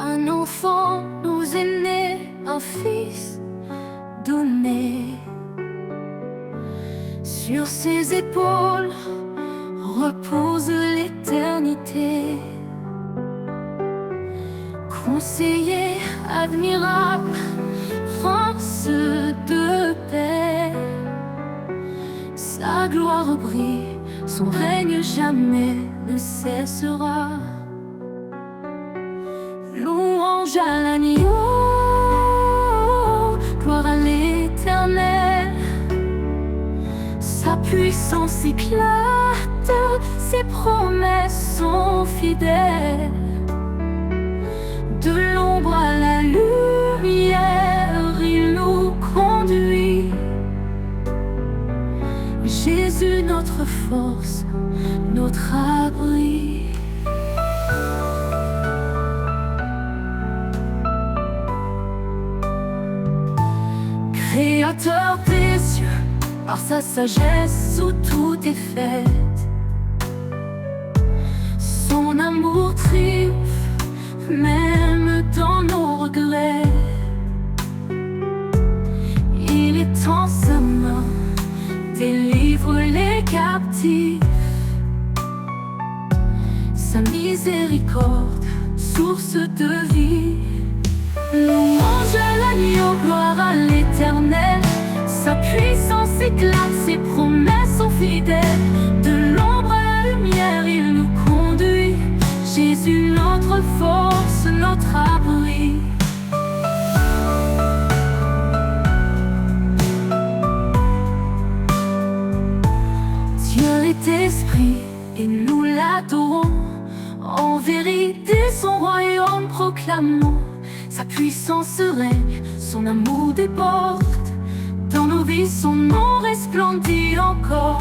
Un enfant nous est né, un fils donné. Sur ses épaules repose l'éternité. Conseiller admirable, prince de paix, sa gloire brille, son règne jamais ne cessera. Louange à l'agneau, gloire à l'Éternel. Sa puissance éclate, ses promesses sont fidèles. De l'ombre à la lumière, il nous conduit. Jésus, notre force, notre abri. Créateur des cieux, par sa sagesse où tout est fait, son amour triomphe même dans nos regrets. Il étend sa main, délivre les captifs. Sa miséricorde, source de vie. Louange à l'agneau, gloire à l'Éternel. Sa puissance éclate, ses promesses sont fidèles. De l'ombre à la lumière, il nous conduit. Jésus, notre force, notre abri. Dieu est esprit et nous l'adorons. En vérité, son royaume proclamons. Sa puissance règne, son amour déborde. Dans nos vies, son nom resplendit encore.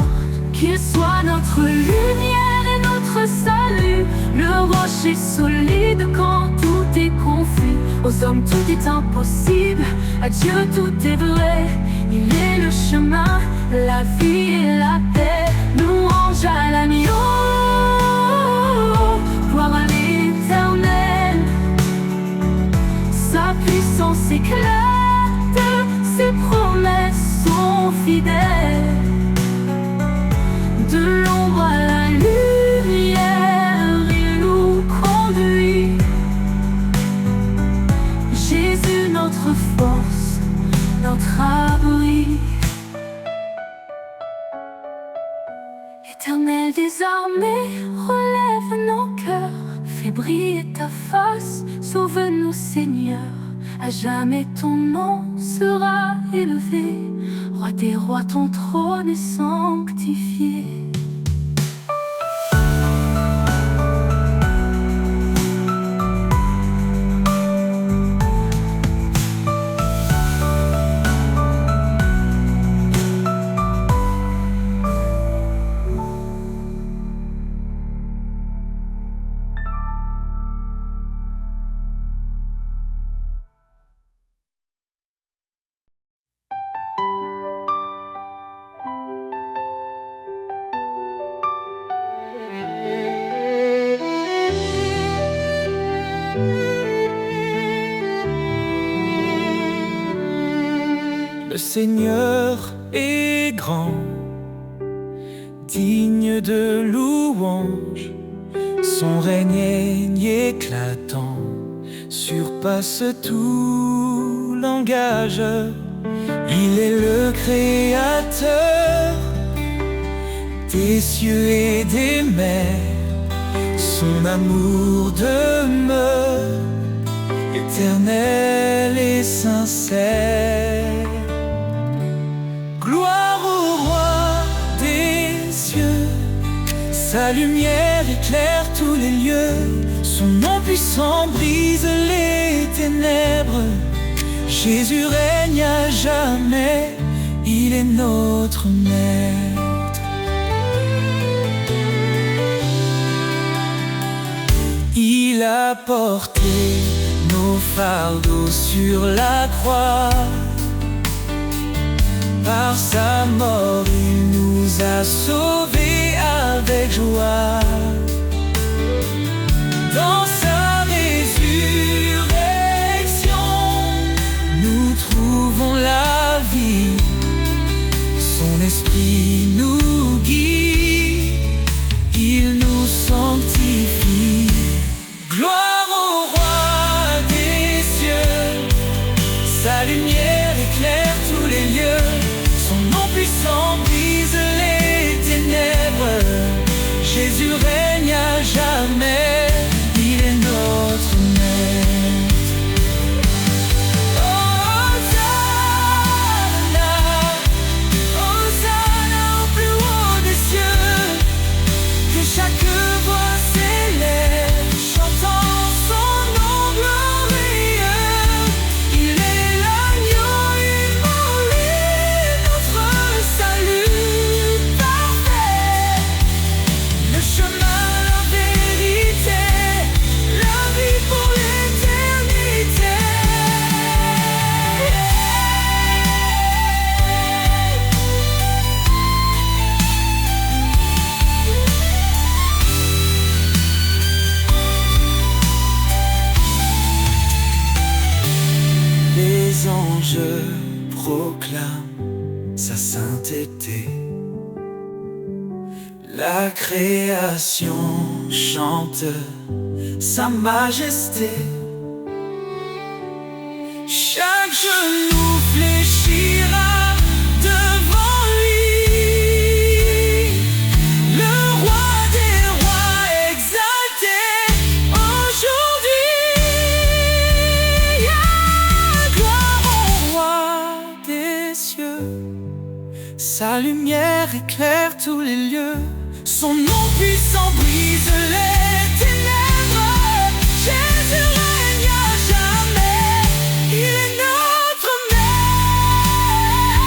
Qu'il soit notre lumière et notre salut, le rocher solide quand tout est confus. Aux hommes tout est impossible, à Dieu tout est vrai. Il est le chemin, la vie et la paix. Louange à l'agneau, gloire à l'Éternel. Sa puissance éclate, ses promesses sont fidèles. De l'ombre à la lumière, il nous conduit. Jésus, notre force, notre abri. Éternel des armées, relève nos cœurs. Fais briller ta face, sauve-nous Seigneur. À jamais ton nom sera élevé. Roi des rois, ton trône est sanctifié. Le Seigneur est grand, digne de louange. Son règne éclatant surpasse tout langage. Il est le créateur des cieux et des mers. Son amour demeure éternel et sincère. Gloire au roi des cieux, sa lumière éclaire tous les lieux. Son nom puissant brise les ténèbres. Jésus règne à jamais, il est notre maître. Il a porté nos fardeaux sur la croix. Par sa mort, il nous a sauvés avec joie. Dans sa résurrection, proclame sa sainteté. La création chante sa majesté. Chaque genou fléchira devant lui, le roi des rois exalté aujourd'hui. Gloire au roi des cieux, sa lumière éclaire tous les lieux. Son nom puissant brise les ténèbres. Jésus règne à jamais. Il est notre maître.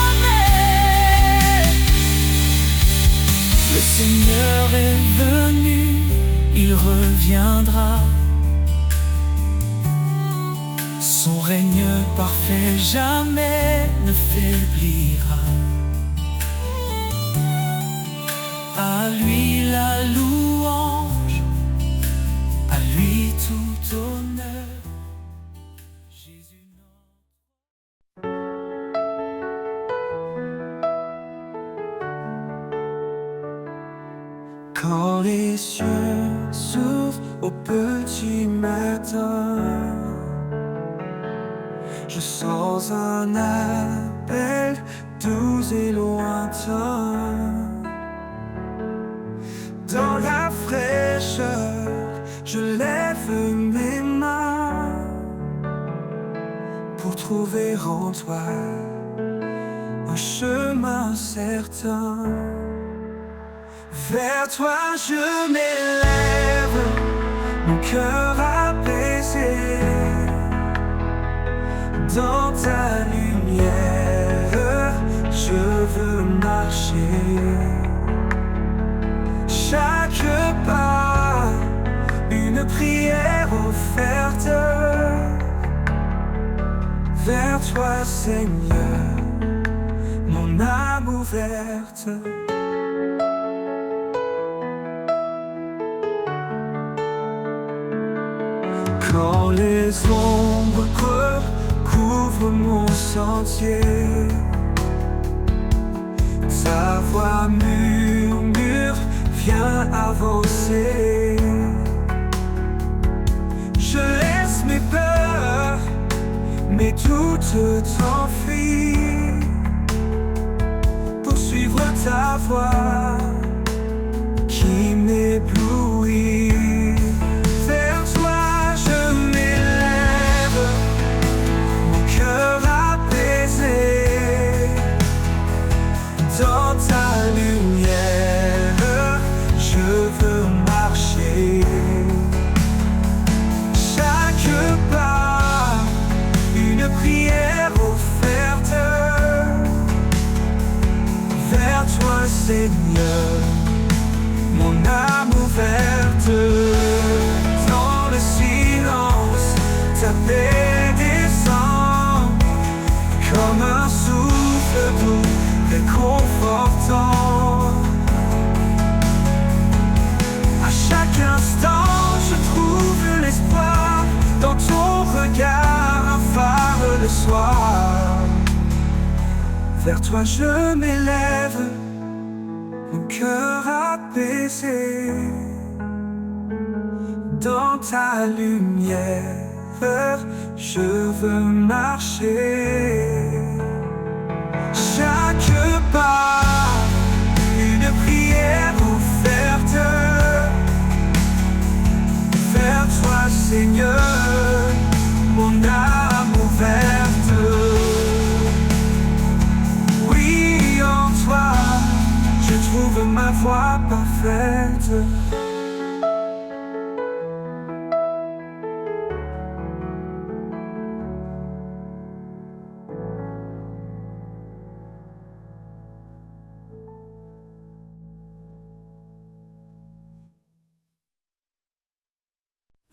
Amen. Le Seigneur est venu, il reviendra. Son règne parfait jamais ne faiblira. À lui la louange, à lui tout honneur. Jésus Quand les cieux s'ouvrent au petit matin, je sens un appel doux et lointain. Dans la fraîcheur, je lève mes mains pour trouver en toi un chemin certain. Vers toi je m'élève, mon cœur apaisé. Dans ta lumière, je veux marcher. Chaque pas, une prière offerte. Vers toi, Seigneur, mon âme ouverte. Quand les ombres couvrent mon sentier, ta voix murmure, viens avancer. Je laisse mes peurs, mes doutes t'enfuient, pour suivre ta voix qui m'éblouit. Vers toi je m'élève, mon cœur apaisé. Dans ta lumière, je veux marcher. Chaque pas, une prière offerte. Vers toi, Seigneur, mon âme ouverte. Dans le silence, ta paix descend comme un souffle doux, réconfortant. À chaque instant, je trouve l'espoir dans ton regard, un phare le soir. Vers toi je m'élève, mon cœur apaisé. Dans ta lumière, je veux marcher. Chaque pas, une prière offerte. Vers toi, Seigneur, mon âme ouverte. Oui, en toi, je trouve ma voie parfaite.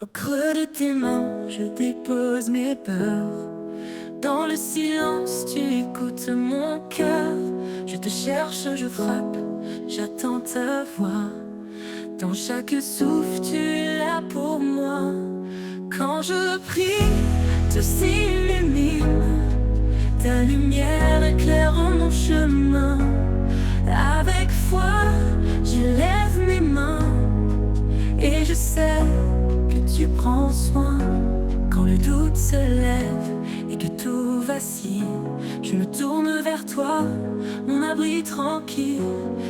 Au creux de tes mains, je dépose mes peurs. Dans le silence, tu écoutes mon cœur. Je te cherche, je frappe, j'attends ta voix. Dans chaque souffle, tu es là pour moi. Quand je prie, tu s'illumines. Ta lumière éclaire mon chemin. Avec foi, je lève mes mains. Et je sais que tu prends soin. Quand le doute se lève et que tout vacille, je me tourne vers toi, mon abri tranquille.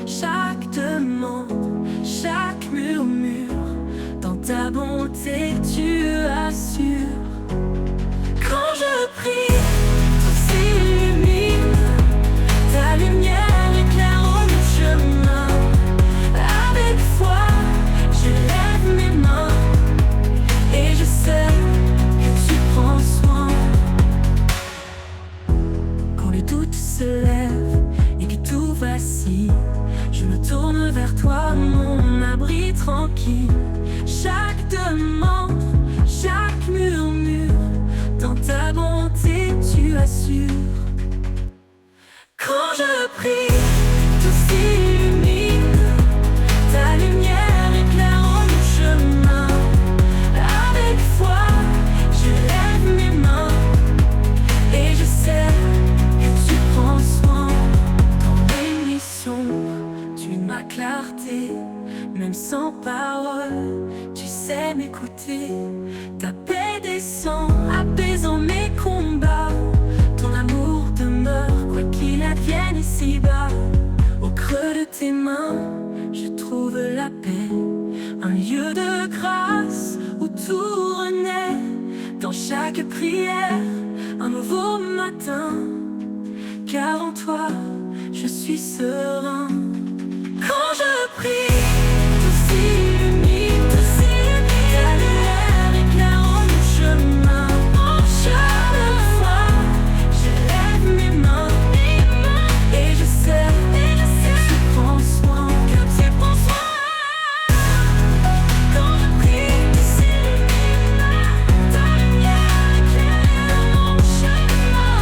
Chaque demande, chaque murmure, dans ta bonté tu assures. Quand je prie, tout s'illumine. Ta lumière éclaire mon chemin. Avec foi, je lève mes mains. Et je sais que tu prends soin. Quand le doute se lève et que tout vacille, je me tourne vers toi, mon abri tranquille. Chaque demande, chaque murmure, dans ta bonté tu assures. Quand je prie, tout s'illumine. Ta lumière éclaire mon chemin. Avec foi, je lève mes mains. Et je sais que tu prends soin. Dans les nuits sombres, tu es ma clarté. Même sans parole, tu sais m'écouter. Ta paix descend, apaisant mes combats. Ton amour demeure, quoi qu'il advienne ici-bas. Au creux de tes mains, je trouve la paix. Un lieu de grâce où tout renaît. Dans chaque prière, un nouveau matin. Car en toi, je suis serein. Quand je prie, tout s'illumine. Ta lumière éclaire mon chemin. Chaque fois, je lève mes mains. Et je sais que tu prends soin. Quand je prie, tout s'illumine. Ta lumière éclaire mon chemin.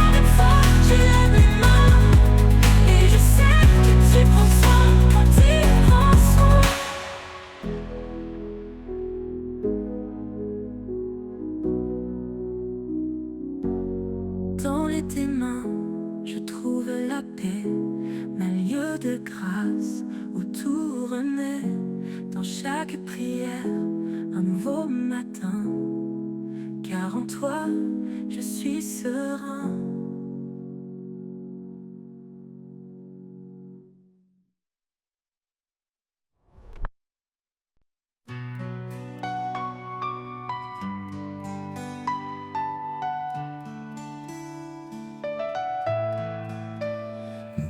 Avec foi, je lève mes mains. Et je sais que tu prends soin. Quand tu prends soin. Dans tes mains, je trouve la paix, un lieu de grâce où tout renaît. Dans chaque prière, un nouveau matin. Car en toi, je suis serein.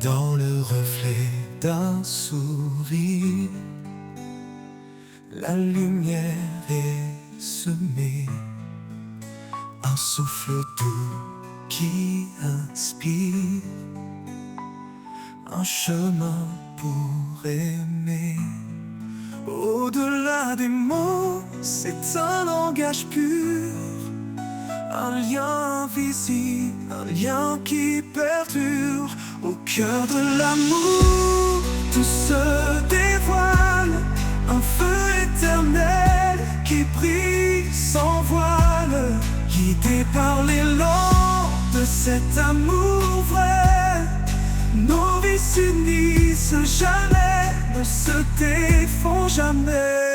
Dans le reflet d'un sourire, la lumière est semée. Un souffle doux qui inspire, un chemin pour aimer. Au-delà des mots, c'est un langage pur, un lien invisible, un lien qui perdure. Au cœur de l'amour, tout se dévoile, un feu éternel qui brille sans voile, guidé par l'élan de cet amour vrai. Nos vies s'unissent jamais, ne se défont jamais.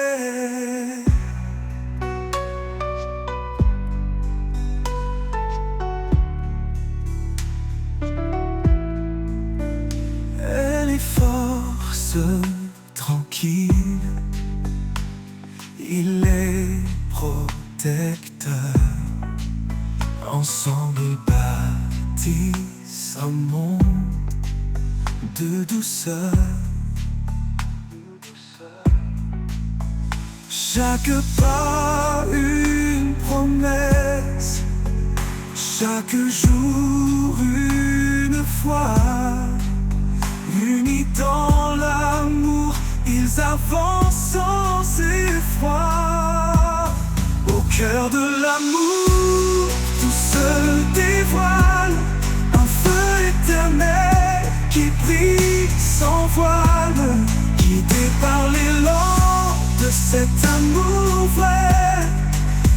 Force tranquille, il est protecteur. Ensemble ils bâtissent un monde de douceur. Chaque pas une promesse, chaque jour une foi. Unis dans l'amour, ils avancent sans effroi. Au cœur de l'amour, tout se dévoile, un feu éternel qui brille sans voile, guidé par l'élan de cet amour vrai.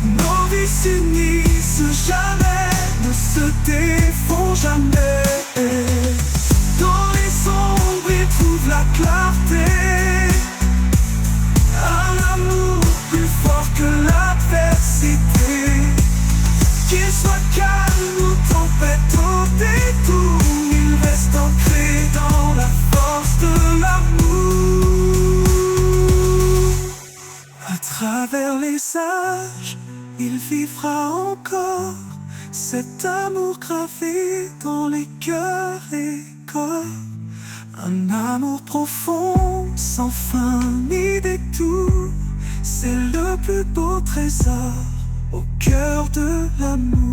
Nos vies s'unissent jamais, ne se défont jamais. Dans les sombres, ils trouvent la clarté. Un amour plus fort que l'adversité. Qu'il soit calme ou tempête au détour, il reste ancré dans la force de l'amour. À travers les âges, il vivra encore cet amour gravé dans les cœurs et corps. Un amour profond, sans fin ni détour. C'est le plus beau trésor au cœur de l'amour.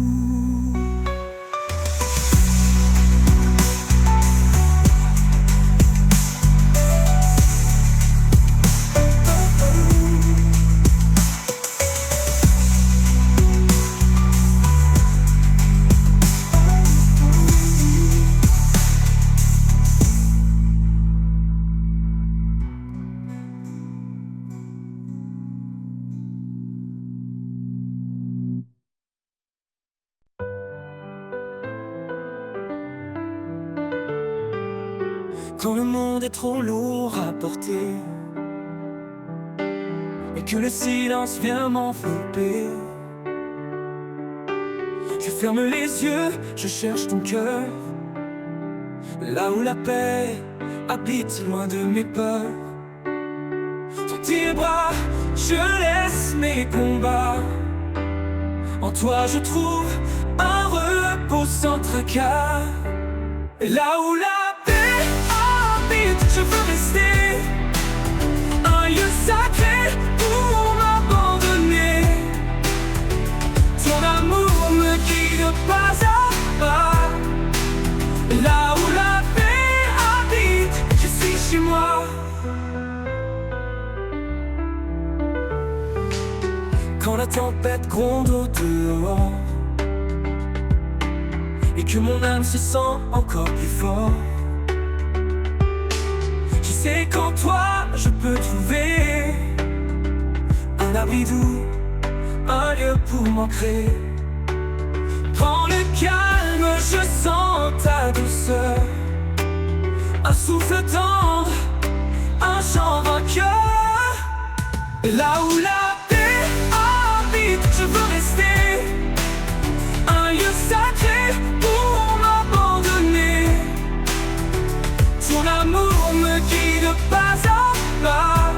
Quand le monde est trop lourd à porter et que le silence vient m'envelopper, je ferme les yeux, je cherche ton cœur, là où la paix habite loin de mes peurs. Dans tes bras, je laisse mes combats. En toi je trouve un repos sans tracas. Et là où la je veux rester un lieu sacré pour m'abandonner. Ton amour me guide pas à pas. Là où la paix habite, je suis chez moi. Quand la tempête gronde au dehors et que mon âme se sent encore plus fort, c'est qu'en toi je peux trouver un abri doux, un lieu pour m'ancrer. Dans le calme, je sens ta douceur, un souffle tendre, un chant vainqueur. Là où la paix habite, je veux rester un lieu sacré pour m'abandonner. Ton amour me guide pas à pas.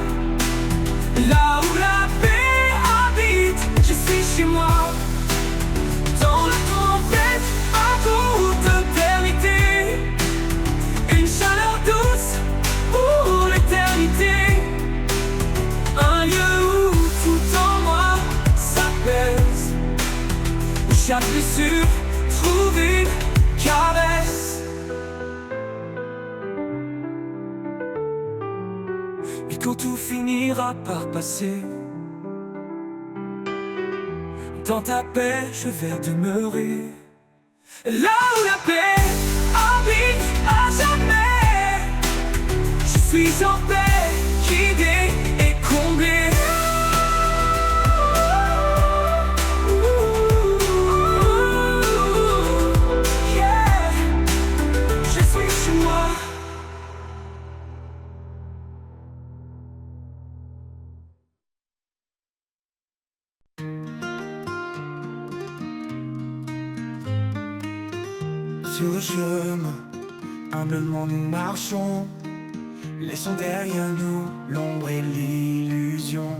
Là où la paix habite, je suis chez moi. Dans la tempête, un goût d'éternité, une chaleur douce pour l'éternité. Un lieu où tout en moi s'apaise, où chaque blessure trouve une caresse. Et quand tout finira par passer, dans ta paix je vais demeurer. Là où la paix habite à jamais, je suis en paix, guidé et comblé. Yeah, je suis chez moi. Sur le chemin, humblement nous marchons, laissons derrière nous l'ombre et l'illusion.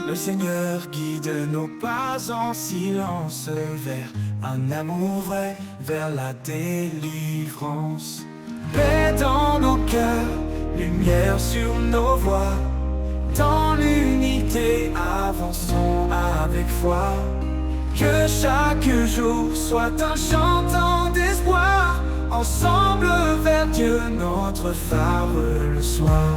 Le Seigneur guide nos pas en silence vers un amour vrai, vers la délivrance. Paix dans nos cœurs, lumière sur nos voies. Dans l'unité, avançons avec foi. Que chaque jour soit un chantant d'espoir, ensemble vers Dieu, notre phare le soir.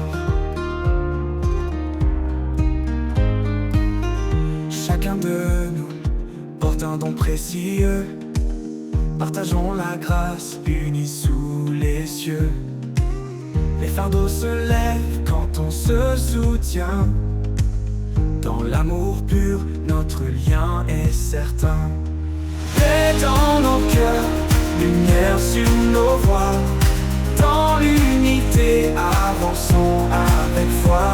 Chacun de nous porte un don précieux, partageons la grâce unis sous les cieux. Les fardeaux se lèvent quand on se soutient. Dans l'amour pur, notre lien est certain. Paix dans nos cœurs, lumière sur nos voies. Dans l'unité, avançons avec foi.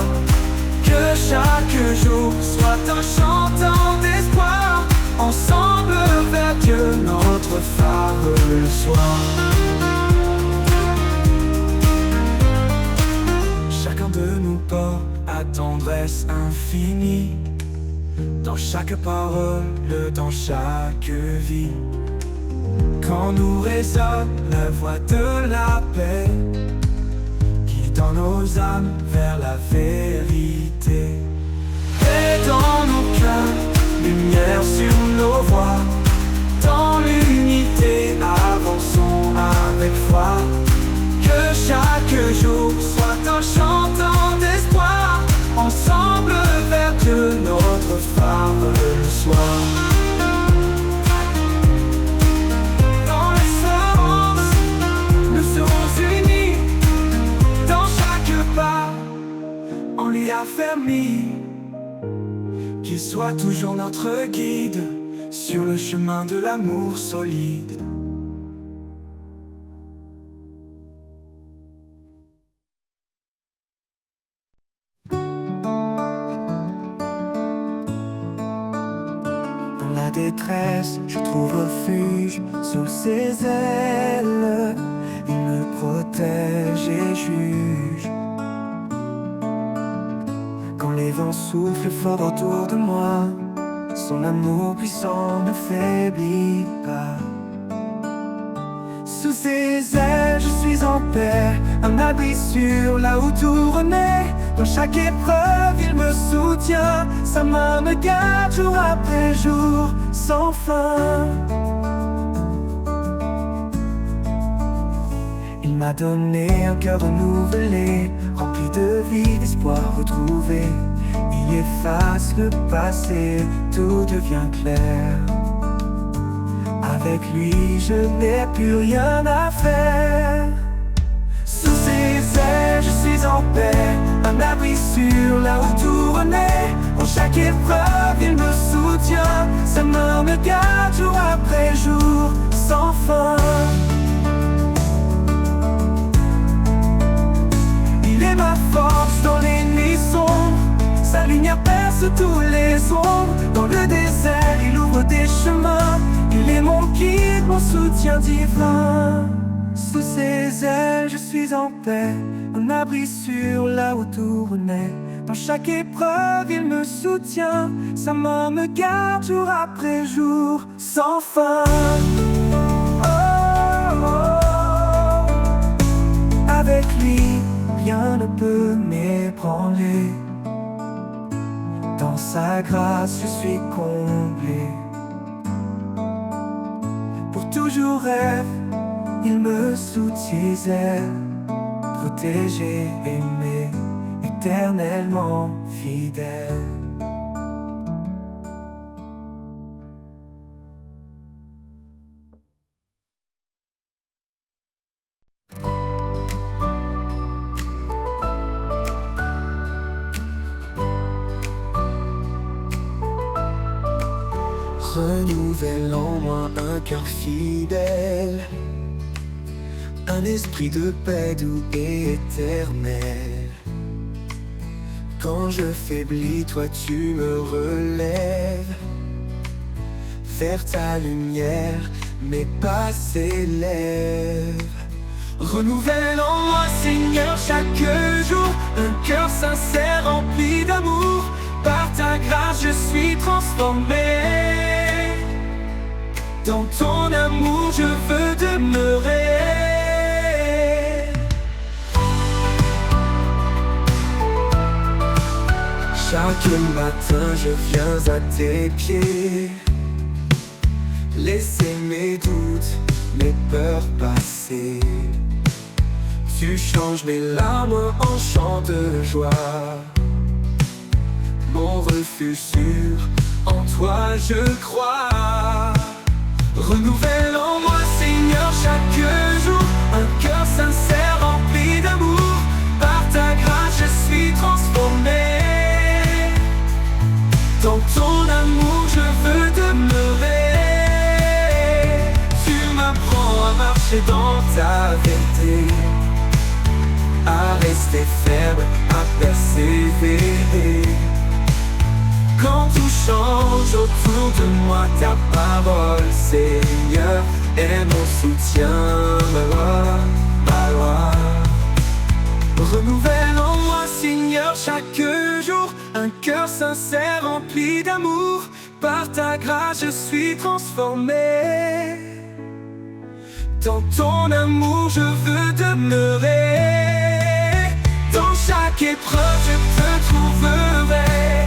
Que chaque jour soit un chantant d'espoir. Ensemble vers Dieu, notre phare le soir. Chacun de nous porte à tendresse infinie. Dans chaque parole, dans chaque vie. Quand nous résonne la voix de la paix, guidant nos âmes vers la vérité. Paix dans nos cœurs, lumière sur nos voies. Dans l'unité, avançons avec foi. Que chaque jour soit un chantant d'espoir. Ensemble vers Dieu, notre phare le soir. Dans l'espérance, nous serons unis. Dans chaque pas, on l'y affermi. Qu'il soit toujours notre guide sur le chemin de l'amour solide. Dans la détresse, je trouve refuge sous ses ailes. Il me protège et juge. Quand les vents soufflent fort autour de moi, son amour puissant ne faiblit pas. Sous ses ailes, je suis en paix, un abri sûr là où tout renaît. Dans chaque épreuve, il me soutient, sa main me garde jour après jour, sans fin. Il m'a donné un cœur renouvelé, rempli de vie, d'espoir retrouvé. Il efface le passé, tout devient clair. Avec lui, je n'ai plus rien à faire. Sous ses ailes, je suis en paix, un abri sûr là où tout renaît. En chaque épreuve, il me soutient, sa main me garde jour après jour, sans fin. Il est ma force dans les nuits sombres, sa lumière perce tous les ombres. Dans le désert, il ouvre des chemins. Il est mon guide, mon soutien divin. Sous ses ailes, je suis en paix, un abri sûr là où tout renaît. Dans chaque épreuve, il me soutient, sa main me garde jour après jour, sans fin. Oh, oh. Avec lui, rien ne peut m'ébranler. Dans sa grâce, je suis comblé. Pour toujours rêve, il me soutient, protégé, aimé, éternellement fidèle. Renouvelle en moi un cœur fidèle, un esprit de paix doux et éternel. Quand je faiblis, toi tu me relèves. Vers ta lumière, mes pas s'élèvent. Renouvelle en moi, Seigneur, chaque jour un cœur sincère rempli d'amour. Par ta grâce, je suis transformé. Dans ton amour, je veux demeurer. Chaque matin, je viens à tes pieds. Laisser mes doutes, mes peurs passer. Tu changes mes larmes en chants de joie. Mon refuge sûr, en toi je crois. Renouvelle en moi, Seigneur, chaque jour un cœur sincère rempli d'amour. Par ta grâce, je suis transformé. Dans ton amour, je veux demeurer. marcher dans ta vérité, à rester ferme, à persévérer. Quand tout change autour de moi, ta parole, Seigneur, est mon soutien, ma loi. Renouvelle en moi, Seigneur, chaque jour un cœur sincère rempli d'amour. Par ta grâce, je suis transformé. Dans ton amour, je veux demeurer. Dans chaque épreuve, je te trouverai.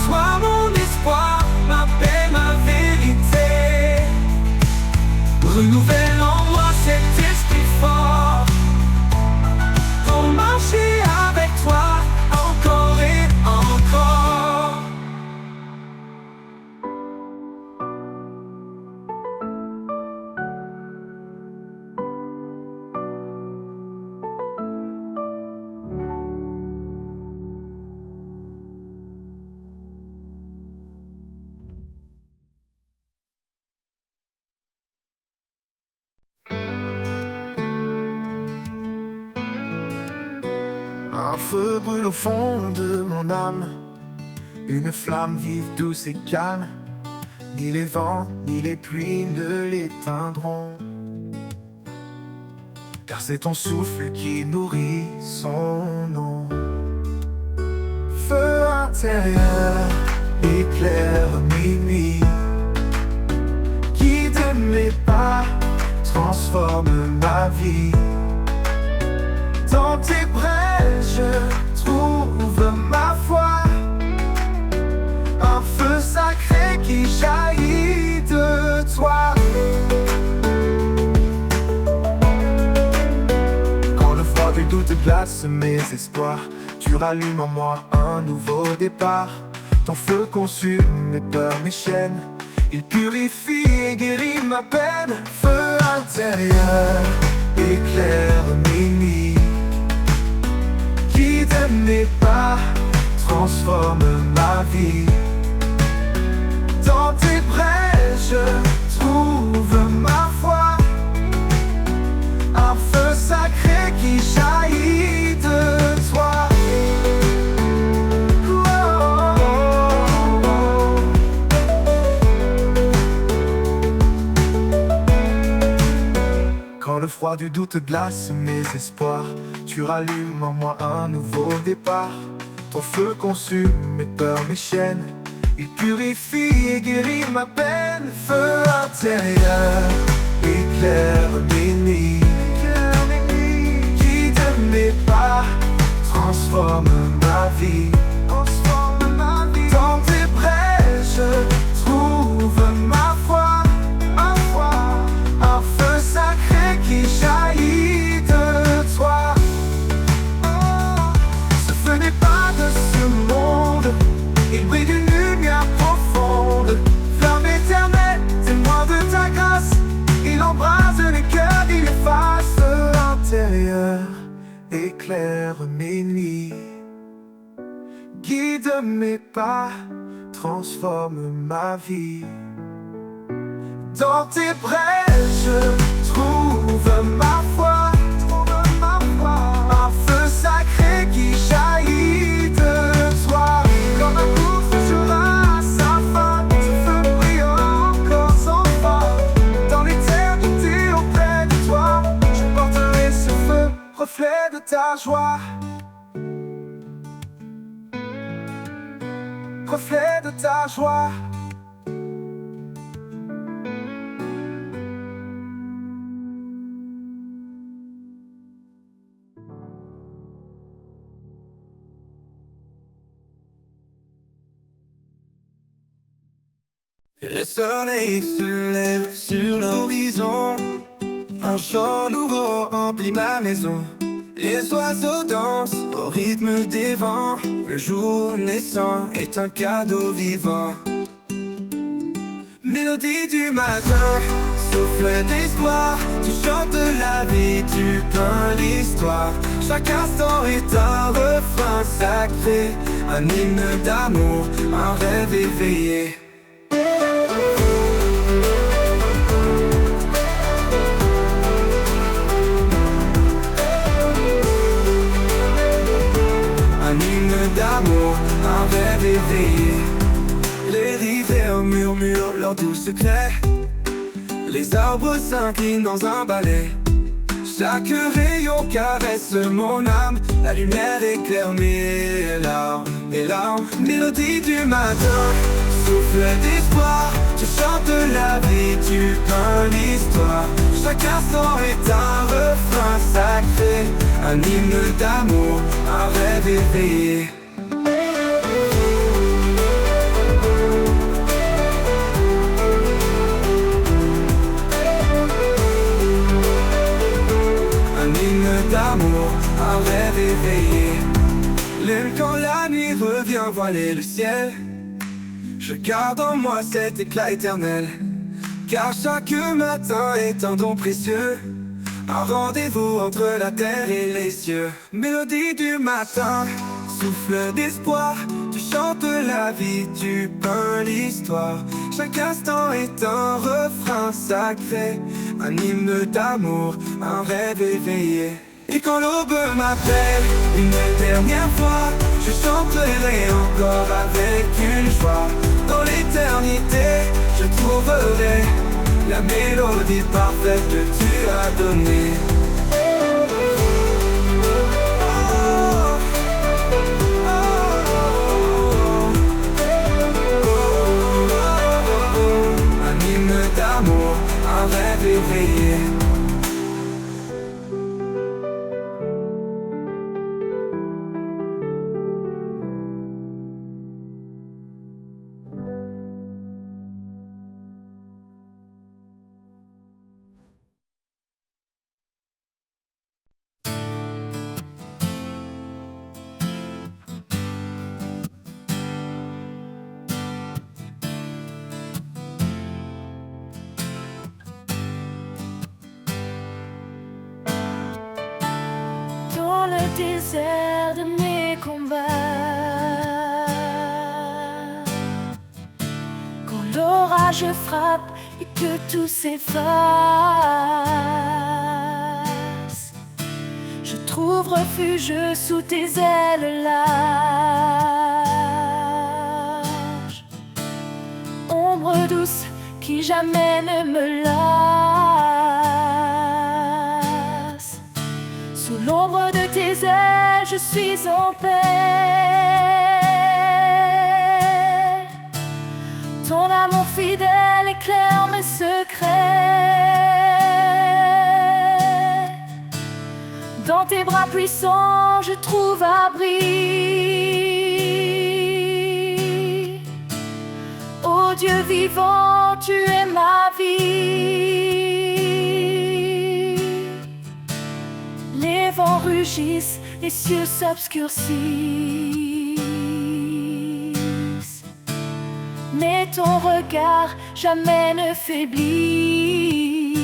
Sois mon espoir, ma paix, ma vérité. Renouvelle en moi cet esprit fort pour marcher avec toi encore et encore. Un feu brûle au fond de mon âme, une flamme vive, douce et calme. Ni les vents, ni les pluies ne l'éteindront, car c'est ton souffle qui nourrit son nom. Feu intérieur, éclaire mes nuits, guide mes pas, transforme ma vie. Dans tes braises, je trouve ma foi, un feu sacré qui jaillit de toi. Quand le froid du doute glace mes espoirs, tu rallumes en moi un nouveau départ. Ton feu consume mes peurs, mes chaînes, il purifie et guérit ma peine. Feu intérieur, éclaire mes nuits, guide mes pas, transforme ma vie. Dans tes braises, je trouve ma foi, un feu sacré qui jaillit de toi. Oh, oh, oh. Quand le froid du doute glace mes espoirs, tu rallumes en moi un nouveau départ. Ton feu consume mes peurs, mes chaînes, il purifie et guérit ma peine. Feu intérieur, éclaire mes nuits, guide mes pas, transforme ma vie. Dans tes braises, je trouve ma foi, un feu sacré qui jaillit de toi. Ce feu n'est pas de ce monde, il brille d'une lumière profonde. Flamme éternelle, témoin de ta grâce, il embrase les cœurs, il efface. Intérieur, éclaire mes nuits, guide mes pas, transforme ma vie. Dans tes braises, je trouve ma foi, un feu sacré qui jaillit de toi. Comme un cours séchera à sa fin, ce feu brillera encore sans fin. Dans l'éternité auprès de toi, je porterai ce feu, reflet de ta joie, reflet de ta joie. Le soleil se lève sur l'horizon, un chant nouveau remplit ma maison. Les oiseaux dansent au rythme des vents, le jour naissant est un cadeau vivant. Mélodie du matin, souffle d'espoir, tu chantes la vie, tu peins l'histoire. Chaque instant est un refrain sacré, un hymne d'amour, un rêve éveillé. d'amour, un rêve éveillé. Les rivières murmurent leurs doux secrets, les arbres s'inclinent dans un ballet. Chaque rayon caresse mon âme, la lumière éclaire mes larmes. Mélodie du matin, souffle d'espoir, tu chantes la vie, tu peins l'histoire. Chaque instant est un refrain sacré, un hymne d'amour, un rêve éveillé. D'amour, un rêve éveillé. L'aime quand la nuit revient voiler le ciel. Je garde en moi cet éclat éternel, car chaque matin est un don précieux, un rendez-vous entre la terre et les cieux. Mélodie du matin, souffle d'espoir, tu chantes la vie, tu peins l'histoire. Chaque instant est un refrain sacré, un hymne d'amour, un rêve éveillé. Et quand l'aube m'appelle une dernière fois, je chanterai encore avec une joie. Dans l'éternité, je trouverai la mélodie parfaite que tu as donnée. Un hymne d'amour, un rêve éveillé. Dans le désert de mes combats, quand l'orage frappe et que tout s'efface, je trouve refuge sous tes ailes larges, ombre douce qui jamais ne me lasse. Sous l'ombre de tes ailes, je suis en paix. Ton amour fidèle éclaire mes secrets. Dans tes bras puissants, je trouve abri. Ô Dieu vivant, tu es ma vie. Les vents rugissent, les cieux s'obscurcissent, mais ton regard jamais ne faiblit.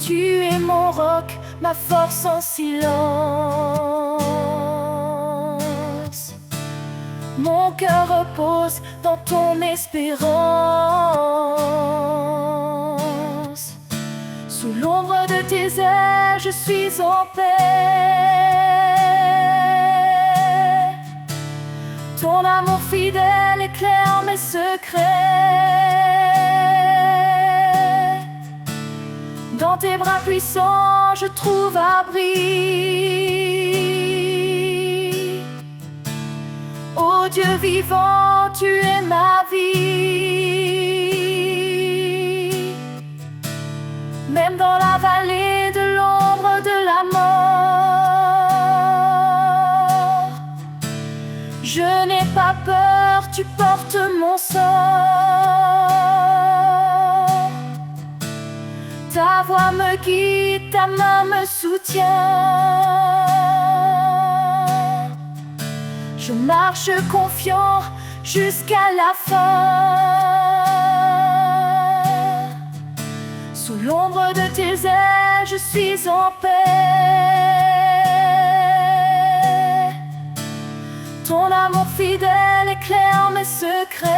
Tu es mon roc, ma force en silence. Mon cœur repose dans ton espérance. Sous l'ombre de tes ailes, je suis en paix. Ton amour fidèle éclaire mes secrets. Dans tes bras puissants, je trouve abri. Ô Dieu vivant, tu es ma vie. Même dans la vallée de l'ombre de la mort, je n'ai pas peur, tu portes mon sort. Ta voix me guide, ta main me soutient. Je marche confiant jusqu'à la fin. Sous l'ombre de tes ailes, je suis en paix. Ton amour fidèle éclaire mes secrets.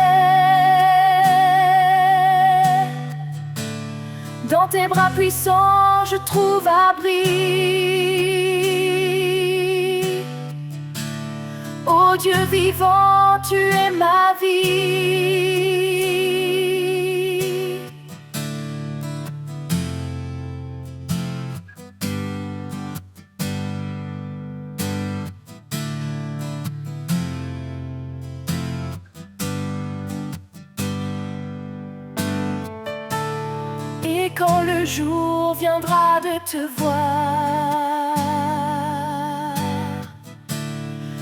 Dans tes bras puissants, je trouve abri. Ô Dieu vivant, tu es ma vie. Et quand le jour viendra de te voir,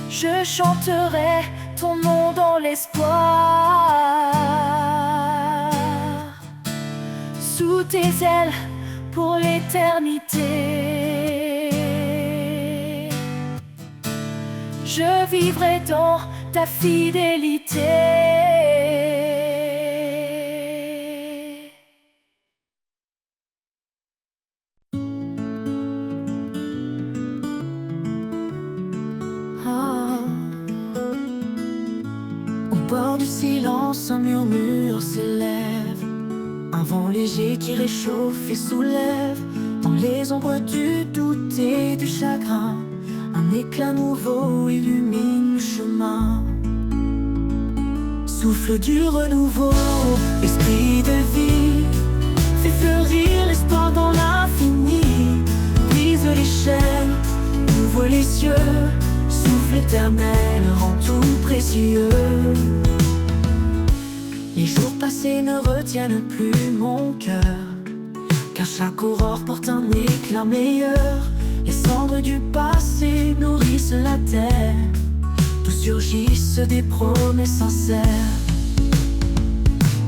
je chanterai ton nom dans l'espoir. Sous tes ailes pour l'éternité, je vivrai dans ta fidélité. Au bord du silence, un murmure s'élève, un vent léger qui réchauffe et soulève. Dans les ombres du doute et du chagrin, un éclat nouveau illumine le chemin. Souffle du renouveau, esprit de vie, fais fleurir l'espoir dans l'infini. Brise les chaînes, ouvre les cieux, souffle éternel rend tout précieux. Les jours passés ne retiennent plus mon cœur, car chaque aurore porte un éclat meilleur. Les cendres du passé nourrissent la terre, d'où surgissent des promesses sincères.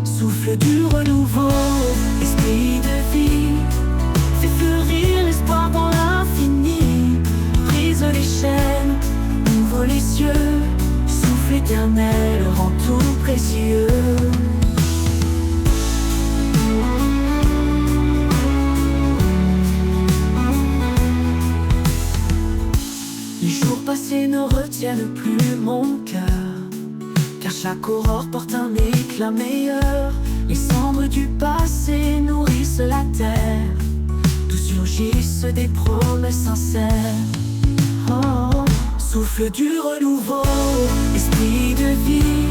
Souffle du renouveau, esprit de vie, fais fleurir l'espoir dans l'infini. Brise les chaînes, ouvre les cieux, souffle éternel rend tout précieux. Les jours passés ne retiennent plus mon cœur, car chaque aurore porte un éclat meilleur. Les cendres du passé nourrissent la terre, d'où surgissent des promesses sincères. Oh, souffle du renouveau, esprit de vie,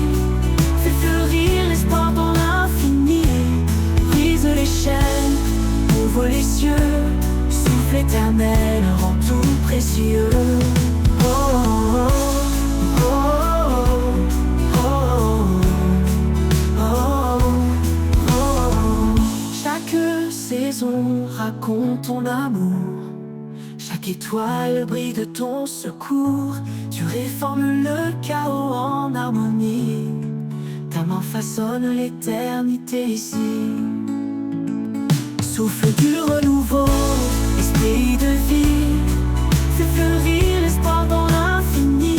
fais fleurir l'espoir dans l'infini. Brise les chaînes, ouvre les cieux, souffle éternel rend tout précieux. Oh, oh, oh, oh, oh, oh. Chaque saison raconte ton amour, chaque étoile brille de ton secours. Tu réformes le chaos en harmonie, ta main façonne l'éternité ici. Souffle du renouveau, esprit de vie, fais fleurir l'espoir dans l'infini.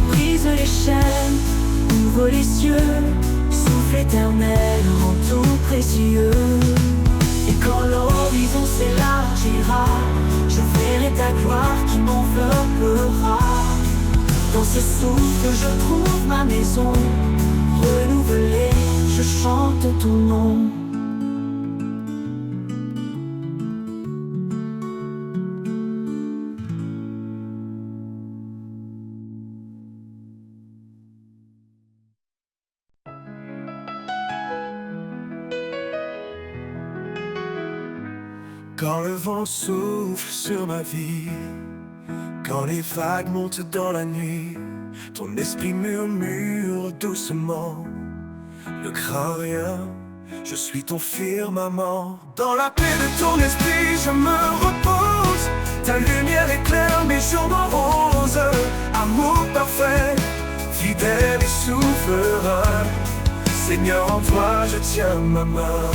Brise les chaînes, ouvre les cieux, souffle éternel rend tout précieux. Et quand l'horizon s'élargira, je verrai ta gloire qui m'enveloppera. Dans ce souffle je trouve ma maison, renouvelée, je chante ton nom. Quand le vent souffle sur ma vie, quand les vagues montent dans la nuit, ton esprit murmure doucement, ne crains rien, je suis ton firmament. Dans la paix de ton esprit je me repose, ta lumière éclaire mes jours moroses. Amour parfait, fidèle et souverain, Seigneur en toi je tiens ma main.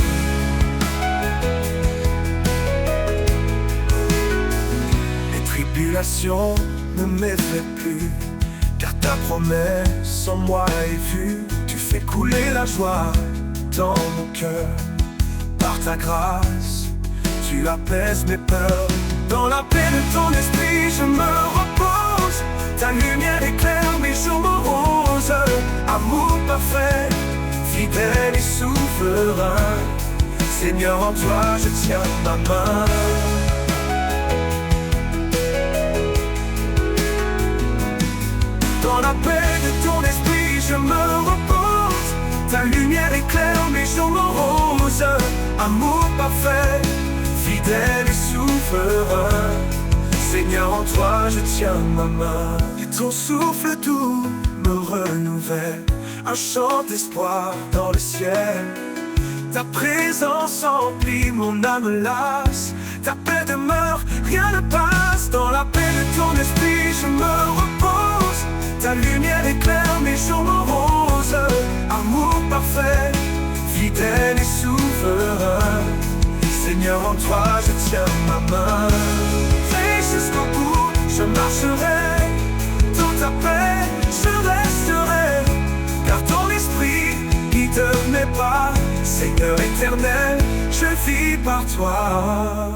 Tribulation ne m'effraie plus, car ta promesse en moi est vue. Tu fais couler la joie dans mon cœur, par ta grâce, tu apaises mes peurs. Dans la paix de ton esprit je me repose, ta lumière éclaire mes jours moroses. Amour parfait, fidèle et souverain, Seigneur en toi je tiens ma main. Dans la paix fidèle et souverain. Seigneur, en toi je tiens ma main. Et ton souffle doux me renouvelle un chant d'espoir dans le ciel. Ta présence emplit mon âme lasse. Ta paix demeure, rien ne passe. Dans la paix de ton esprit je me repose. Ta lumière éclaire mes jours moroses. Amour parfait, fidèle et souverain. Seigneur, en toi je tiens ma main. Et jusqu'au bout je marcherai. Dans ta paix je resterai. Car ton esprit guide mes pas. Seigneur éternel, je vis par toi.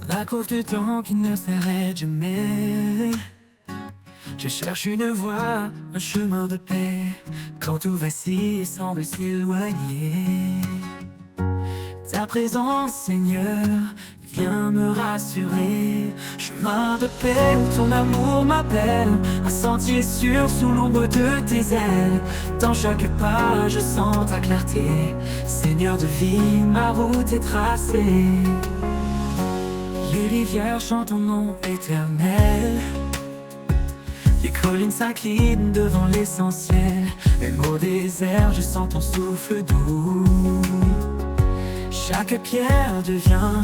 À cause du temps qui ne s'arrête jamais, je cherche une voie, un chemin de paix. Quand tout vacille et semble s'éloigner, ta présence, Seigneur, viens me rassurer. Chemin de paix où ton amour m'appelle, un sentier sûr sous l'ombre de tes ailes. Dans chaque pas je sens ta clarté. Seigneur de vie, ma route est tracée. Les rivières chantent ton nom éternel. Les collines s'inclinent devant l'essentiel. Même au désert je sens ton souffle doux. Chaque pierre devient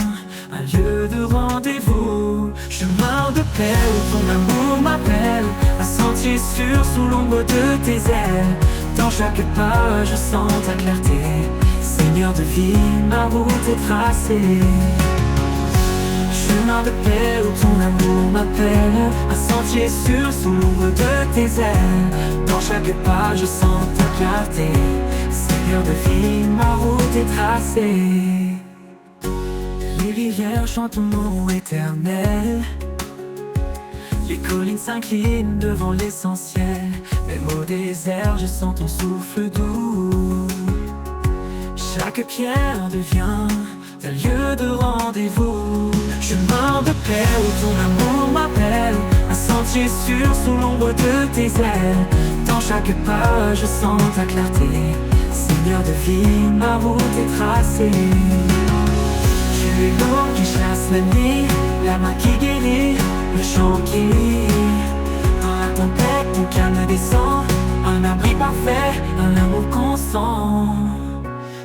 un lieu de rendez-vous. Chemin de paix où ton amour m'appelle, un sentier sûr sous l'ombre de tes ailes. Dans chaque pas je sens ta clarté. Seigneur de vie, ma route est tracée. Chemin de paix où ton amour m'appelle, un sentier sûr sous l'ombre de tes ailes. Dans chaque pas je sens ta clarté. Seigneur de vie, ma route est tracée. Les rivières chantent ton nom éternel. Les collines s'inclinent devant l'essentiel. Même au désert je sens ton souffle doux. Chaque pierre devient un lieu de rendez-vous. Chemin de paix où ton amour m'appelle, un sentier sûr sous l'ombre de tes ailes. Dans chaque pas je sens ta clarté. Seigneur de vie, ma route est tracée. Tu es l'eau qui chasse la nuit, la main qui guérit, le chant qui rit. Dans la tempête ton calme descend, un abri parfait, un amour constant.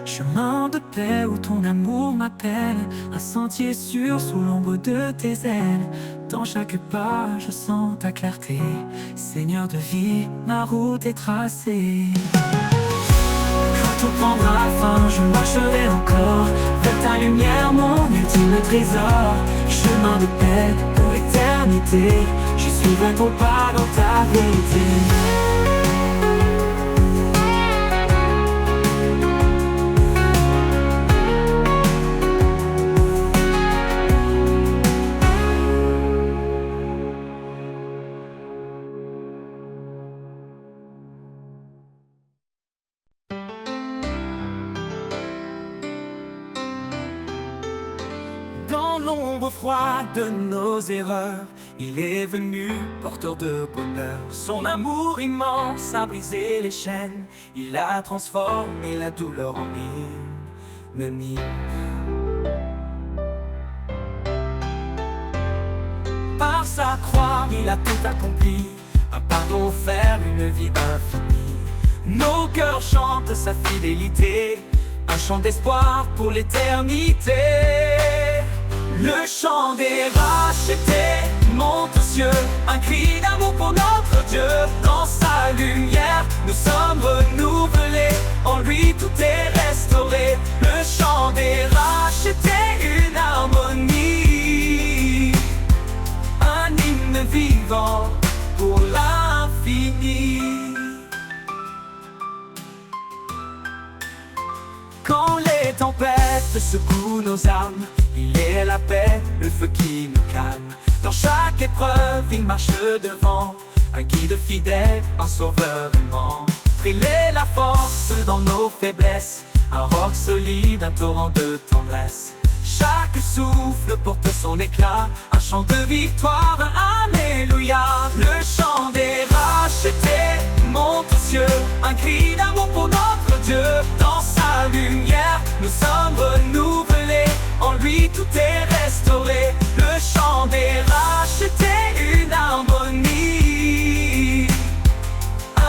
Chemin de paix où ton amour m'appelle, un sentier sûr sous l'ombre de tes ailes. Dans chaque pas je sens ta clarté. Seigneur de vie, ma route est tracée. Quand tout prendra fin, je marcherai encore vers ta lumière, mon ultime trésor. Chemin de paix pour l'éternité, je suivrai ton pas dans ta vérité. Dans l'ombre froide de nos erreurs, il est venu porteur de bonheur. Son amour immense a brisé les chaînes. Il a transformé la douleur en hymne. Par sa croix, il a tout accompli. Un pardon offert, une vie infinie. Nos cœurs chantent sa fidélité, un chant d'espoir pour l'éternité. Le chant des rachetés monte aux cieux, un cri d'amour pour notre Dieu. Dans sa lumière, nous sommes renouvelés, en lui tout est restauré. Le chant des rachetés, une harmonie, un hymne vivant pour l'infini. Quand les tempêtes secouent nos âmes, il est la paix, le feu qui nous calme. Dans chaque épreuve, il marche devant, un guide fidèle, un sauveur aimant. Il est la force dans nos faiblesses, un roc solide, un torrent de tendresse. chaque souffle porte son éclat. Un chant de victoire, un alléluia. Le chant des rachetés monte aux cieux. Un cri d'amour pour notre Dieu. Dans sa lumière, nous sommes renouvelés. En lui tout est restauré. Le chant des rachetés, une harmonie.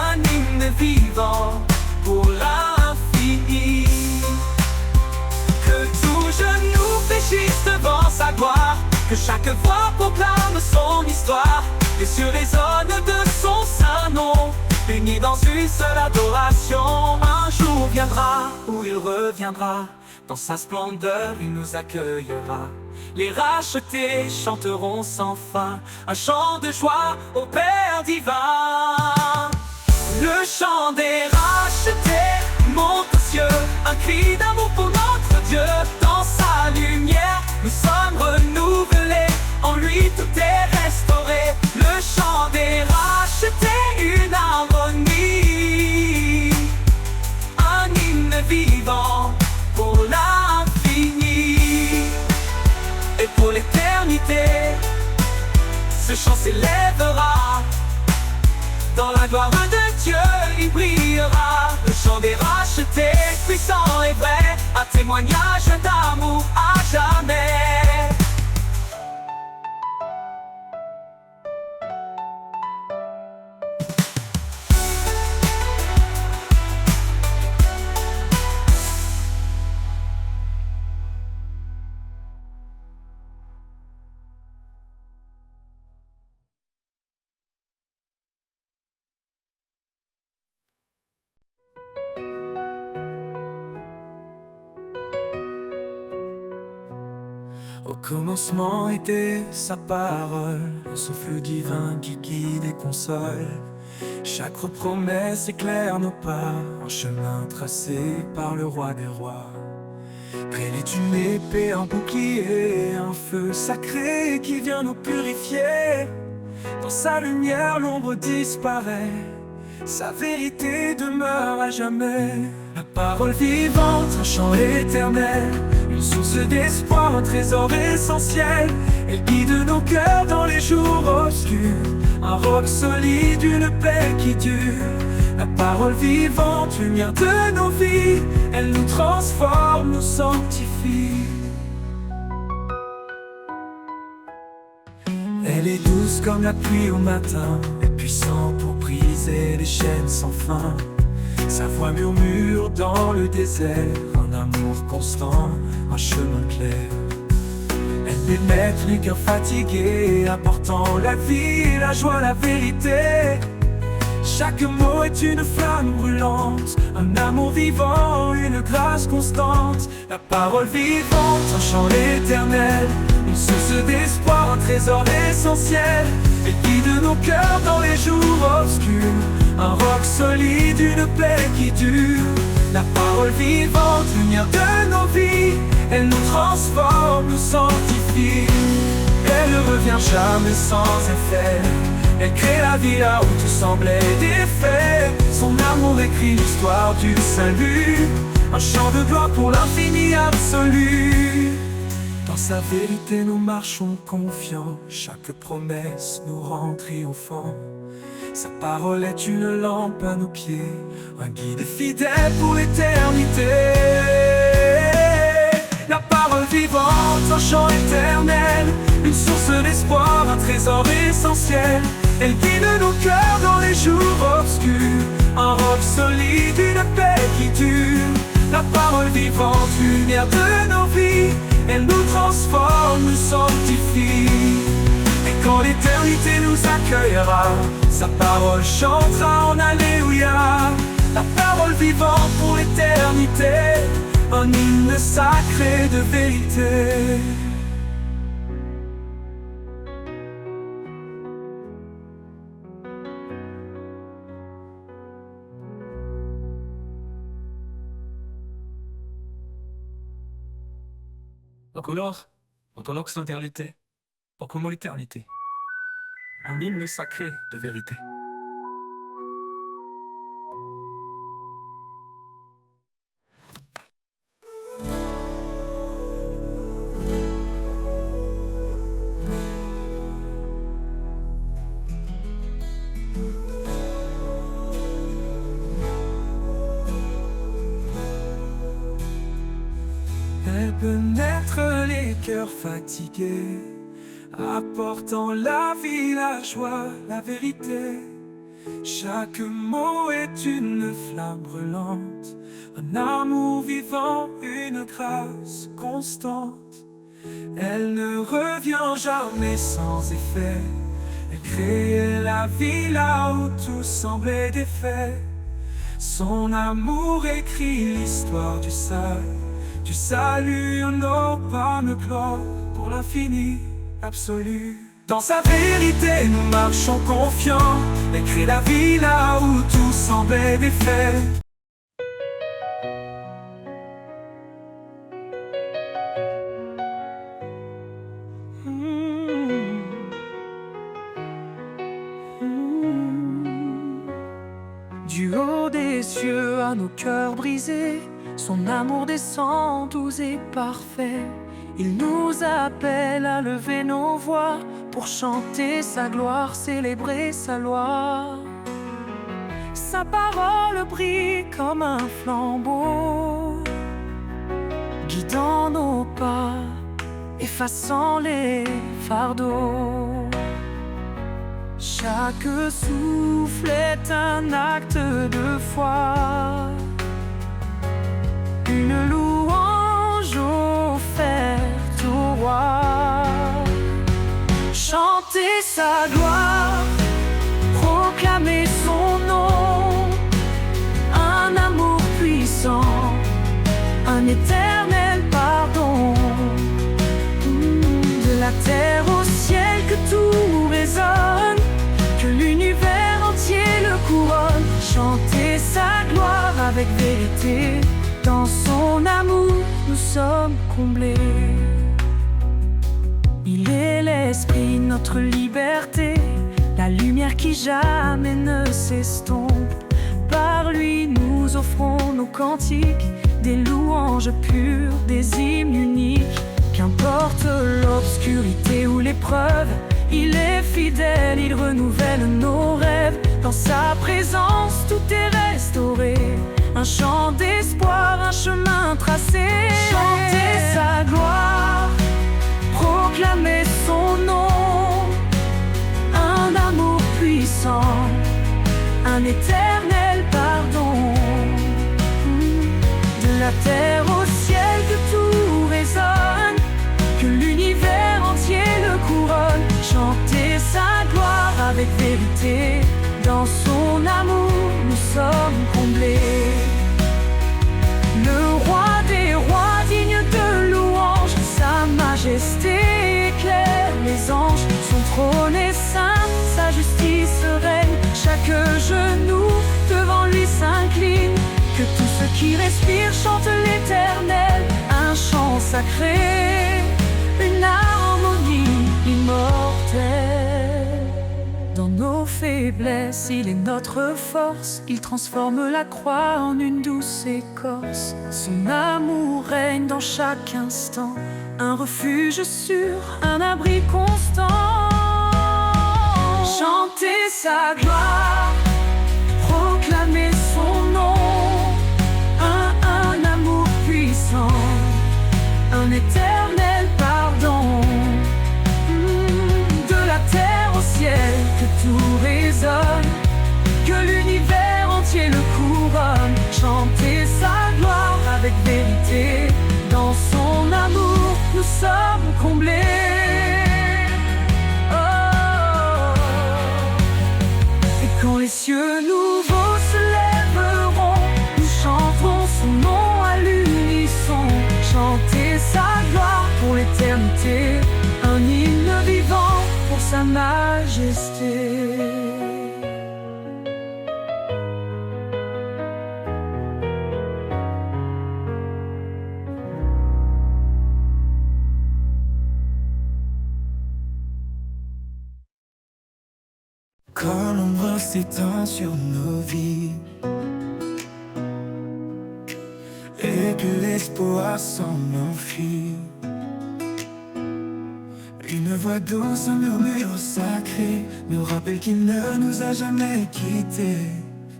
Un hymne vivant pour l'infini. Que tout genou fléchisse devant sa gloire. Que chaque voix proclame son histoire. Les cieux résonnent de son saint nom. Unis dans une seule adoration. Un jour viendra où il reviendra. Dans sa splendeur il nous accueillera. Les rachetés chanteront sans fin. Un chant de joie au Père divin. Le chant des rachetés monte aux cieux. Un cri d'amour pour notre Dieu. Dans sa lumière, nous sommes renouvelés. En lui tout est restauré. Le chant des rachetés, une harmonie. Un hymne vivant pour l'infini. Et pour l'éternité, ce chant s'élèvera. Dans la gloire de Dieu, il brillera. Le chant des rachetés, puissant et vrai. Un témoignage d'amour à jamais. Au commencement était sa parole, le souffle divin qui guide et console. Chaque promesse éclaire nos pas, un chemin tracé par le roi des rois. Près d'une épée, un bouclier, un feu sacré qui vient nous purifier. Dans sa lumière, l'ombre disparaît, sa vérité demeure à jamais. La parole vivante, un chant éternel, une source d'espoir, un trésor essentiel. Elle guide nos cœurs dans les jours obscurs, un roc solide, une paix qui dure. La parole vivante, lumière de nos vies, elle nous transforme, nous sanctifie. Elle est douce comme la pluie au matin, et puissante pour briser les chaînes sans fin. Sa voix murmure dans le désert, un amour constant, un chemin clair. Elle pénètre les cœurs fatigués, apportant la vie, la joie, la vérité. Chaque mot est une flamme brûlante, un amour vivant, une grâce constante. La parole vivante, un chant éternel, une source d'espoir, un trésor essentiel. Elle guide nos cœurs dans les jours obscurs, un roc solide, une paix qui dure. La parole vivante, lumière de nos vies, elle nous transforme, nous sanctifie. Elle ne revient jamais sans effet, elle crée la vie là où tout semblait défait. Son amour écrit l'histoire du salut, un chant de gloire pour l'infini absolu. Dans sa vérité nous marchons confiants, chaque promesse nous rend triomphants. Sa parole est une lampe à nos pieds, un guide fidèle pour l'éternité. La parole vivante, un chant éternel, une source d'espoir, un trésor essentiel. Elle guide nos cœurs dans les jours obscurs, un roc solide, une paix qui dure. La parole vivante, lumière de nos vies, elle nous transforme, nous sanctifie. Et quand l'éternité nous accueillera, sa parole chantera en alléluia. La parole vivante pour l'éternité, un hymne sacré de vérité. Donc alors, entendons que c'est l'éternité, pour comment l'éternité, un hymne sacré de vérité. pénètre les cœurs fatigués, apportant la vie, la joie, la vérité. Chaque mot est une flamme brûlante, un amour vivant, une grâce constante. Elle ne revient jamais sans effet. Elle créait la vie là où tout semblait défait. Son amour écrit l'histoire du salut, un orphan gloire pour l'infini absolu. Dans sa vérité, nous marchons confiants. Elle crée la vie là où tout semblait défait. Du haut des cieux à nos cœurs brisés, son amour descend doux et parfait. Il nous appelle à lever nos voix pour chanter sa gloire, célébrer sa loi. Sa parole brille comme un flambeau, guidant nos pas, effaçant les fardeaux. Chaque souffle est un acte de foi, une louange offerte au roi. Chanter sa gloire, proclamer son nom, un amour puissant, un éternel pardon. De la terre au ciel que tout résonne, que l'univers entier le couronne. Chanter sa gloire avec vérité, dans son amour nous sommes comblés. Il est l'esprit, notre liberté, la lumière qui jamais ne s'estompe. Par lui nous offrons nos cantiques, des louanges pures, des hymnes uniques. Qu'importe l'obscurité ou l'épreuve, il est fidèle, il renouvelle nos rêves. Dans sa présence tout est restauré, un chant d'espoir, un chemin tracé. Chanter sa gloire, proclamer son nom, un amour puissant, un éternel pardon. De la terre au ciel que tout résonne, que l'univers entier le couronne. Chanter sa gloire avec vérité, dans son amour nous sommes comblés. Le roi des rois digne de louange, sa majesté éclaire les anges. Son trône est saint, sa justice règne. Chaque genou devant lui s'incline. Que tous ceux qui respirent chantent l'éternel, un chant sacré, une harmonie immortelle. Dans nos faiblesses, il est notre force. Il transforme la croix en une douce écorce. Son amour règne dans chaque instant, un refuge sûr, un abri constant. Chanter sa gloire, proclamer son nom, un amour puissant, un éternel pardon. De la terre au ciel que tout résonne, que l'univers entier le couronne. Chanter sa gloire avec vérité, dans son amour nous sommes comblés. Oh. Et quand les cieux nouveaux se lèveront, nous chanterons son nom à l'unisson. Chanter sa gloire pour l'éternité, un hymne vivant pour sa majesté. Quand l'ombre s'étend sur nos vies et que l'espoir s'en enfuit, une voix douce, un murmure sacré nous rappelle qu'il ne nous a jamais quittés.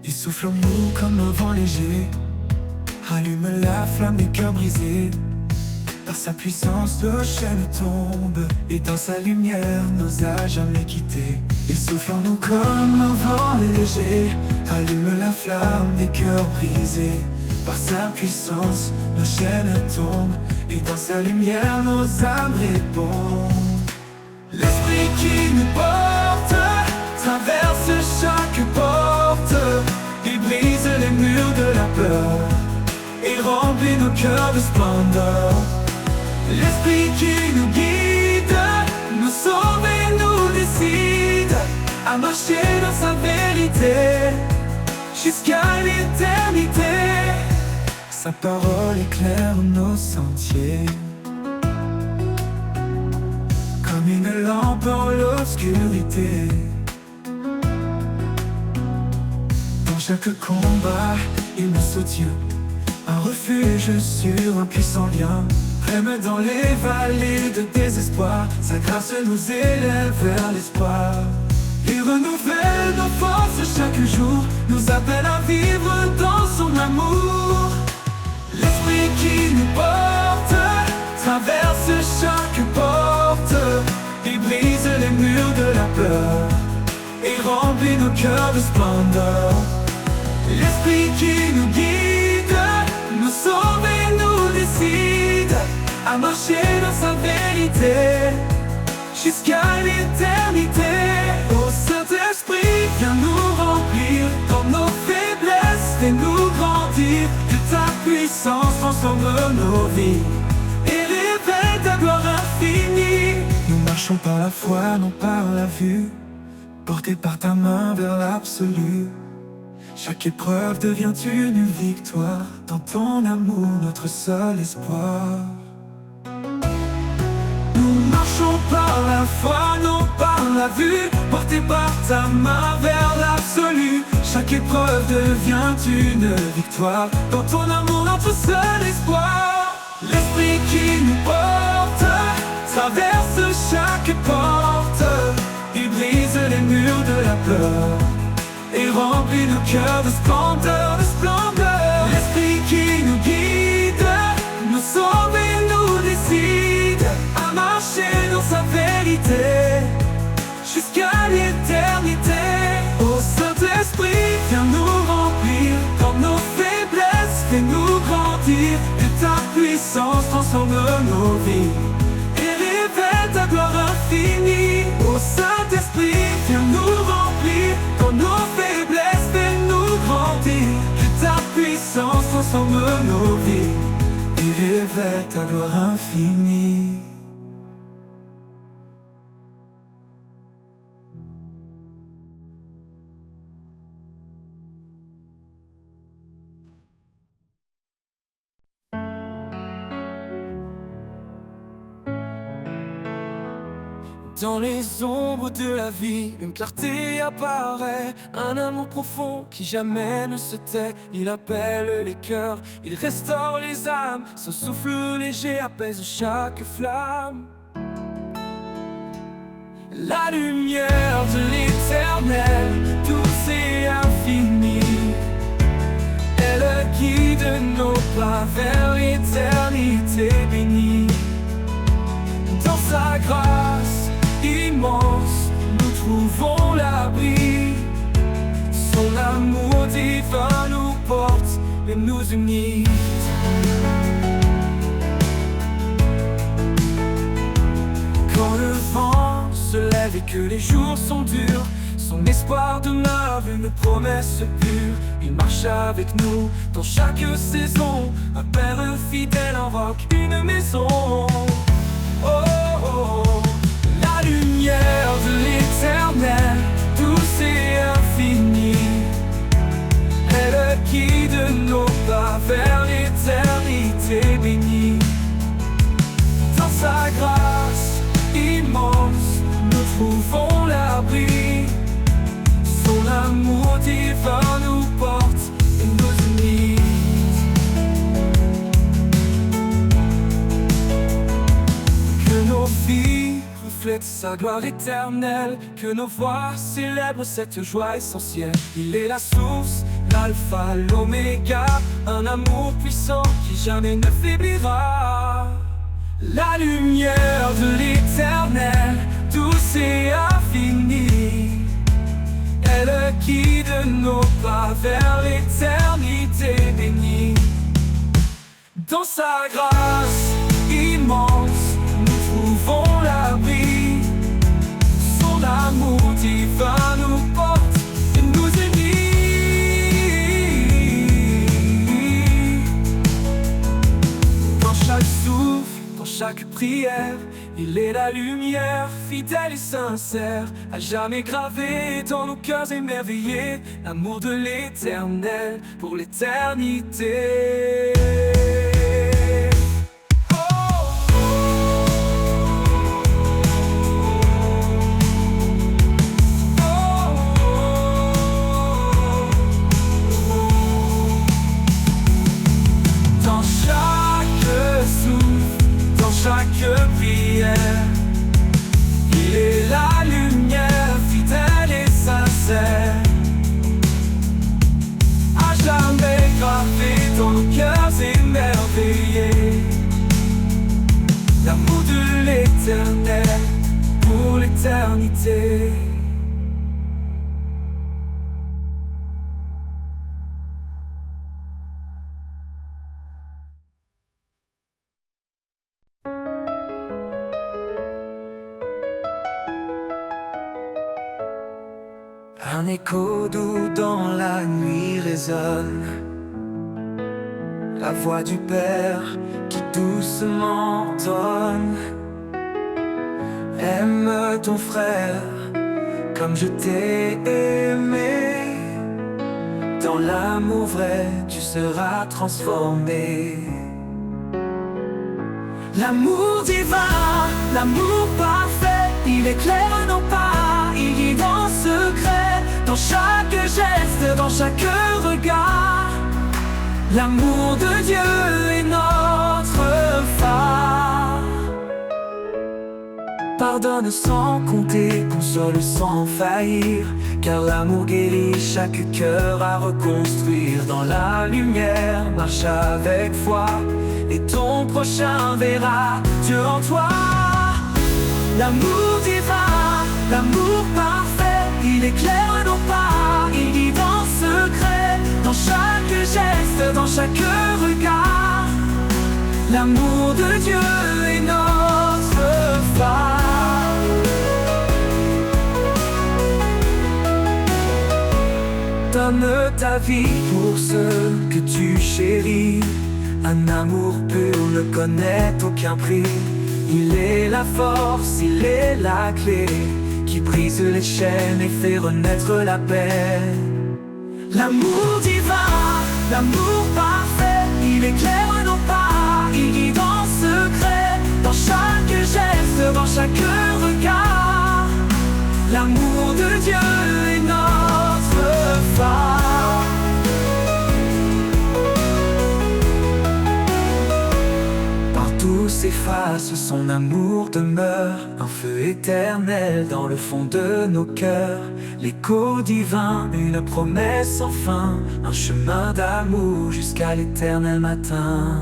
Il souffle en nous comme un vent léger, allume la flamme des cœurs brisés. Par sa puissance, nos chaînes tombent, et dans sa lumière, nous a jamais quittés. Il souffle en nous comme un vent léger, allume la flamme des cœurs brisés. Par sa puissance, nos chaînes tombent, et dans sa lumière, nos âmes répondent. L'esprit qui nous porte traverse chaque porte, il brise les murs de la peur, et remplit nos cœurs de splendeur. L'esprit qui nous guide, nous sauve et nous décide à marcher dans sa vérité jusqu'à l'éternité. Sa parole éclaire nos sentiers comme une lampe en l'obscurité. Dans chaque combat, il nous soutient, un refuge sur un puissant lien. Même dans les vallées de désespoir, sa grâce nous élève vers l'espoir. Il renouvelle nos forces chaque jour, nous appelle à vivre dans son amour. L'esprit qui nous porte traverse chaque porte, il brise les murs de la peur, et remplit nos cœurs de splendeur. L'esprit qui nous guide, nous sauve et nous décide à marcher dans sa vérité jusqu'à l'éternité. Ô Saint-Esprit, viens nous remplir, dans nos faiblesses, fais-nous grandir. Que ta puissance transforme nos vies et révèle ta gloire infinie. Nous marchons par la foi, non par la vue, portés par ta main vers l'absolu. Chaque épreuve devient une victoire, dans ton amour notre seul espoir. Nous marchons par la foi, non par la vue, portés par ta main vers l'absolu. Chaque épreuve devient une victoire, dans ton amour notre seul espoir. L'esprit qui nous porte traverse chaque porte, il brise les murs de la peur, et remplit nos cœurs de splendeur, de splendeur. L'esprit qui nous guide, nous sauve et nous décide à marcher dans sa vérité jusqu'à l'éternité. Ô Saint-Esprit, viens nous remplir, dans nos faiblesses, fais-nous grandir. Que ta puissance transforme nos vies et révèle ta gloire infinie. Ô Saint-Esprit, viens nous remplir, dans nos faiblesses, fais-nous grandir. Que ta puissance transforme nos vies et révèle ta gloire infinie. Dans les ombres de la vie, une clarté apparaît, un amour profond qui jamais ne se tait. Il appelle les cœurs, il restaure les âmes, son souffle léger apaise chaque flamme. La lumière de l'éternel, douce et infinie, elle guide nos pas vers l'éternité bénie. Dans sa grâce immense, nous trouvons l'abri. Son amour divin nous porte et nous unit. Quand le vent se lève et que les jours sont durs, son espoir demeure une promesse pure. Il marche avec nous dans chaque saison, un père fidèle invoque une maison. Oh, oh, oh. La lumière de l'éternel, douce et infinie, elle guide nos pas vers l'éternité bénie. Dans sa grâce immense, nous trouvons l'abri. Son amour divin nous porte et nous unit. Que nos vies reflètent sa gloire éternelle, que nos voix célèbrent cette joie essentielle. Il est la source, l'alpha, l'oméga, un amour puissant qui jamais ne faiblira. La lumière de l'Éternel, douce et infinie, elle guide nos pas vers l'éternité bénie. Dans sa grâce immense, nous trouvons l'abri. Son amour divin nous porte et nous unit. Dans chaque souffle, dans chaque prière, il est la lumière, fidèle et sincère, à jamais gravé dans nos cœurs émerveillés, l'amour de l'Éternel pour l'éternité. Chaque prière, il est la lumière, fidèle et sincère, à jamais gravé dans nos cœurs émerveillés, l'amour de l'Éternel pour l'éternité. Un écho doux dans la nuit résonne, la voix du Père qui doucement donne. Aime ton frère comme je t'ai aimé. Dans l'amour vrai, tu seras transformé. L'amour divin, l'amour parfait, il éclaire nos pas, il guide en secret, dans chaque geste, dans chaque regard. L'amour de Dieu est notre phare. Pardonne sans compter, console sans faillir, car l'amour guérit chaque cœur à reconstruire. Dans la lumière, marche avec foi, et ton prochain verra Dieu en toi. L'amour divin, l'amour parfait, il éclaire nos pas, il guide en secret, dans chaque geste, dans chaque regard. L'amour de Dieu est notre phare. Donne ta vie pour ceux que tu chéris. Un amour pur ne connaît aucun prix. Il est la force, il est la clé qui brise les chaînes et fait renaître la paix. L'amour divin, l'amour parfait, il éclaire nos pas, il guide en secret, dans chaque geste, dans chaque regard. L'amour de Dieu est notre phare. Partout s'efface, son amour demeure, un feu éternel dans le fond de nos cœurs. L'écho divin, une promesse sans fin, un chemin d'amour jusqu'à l'éternel matin.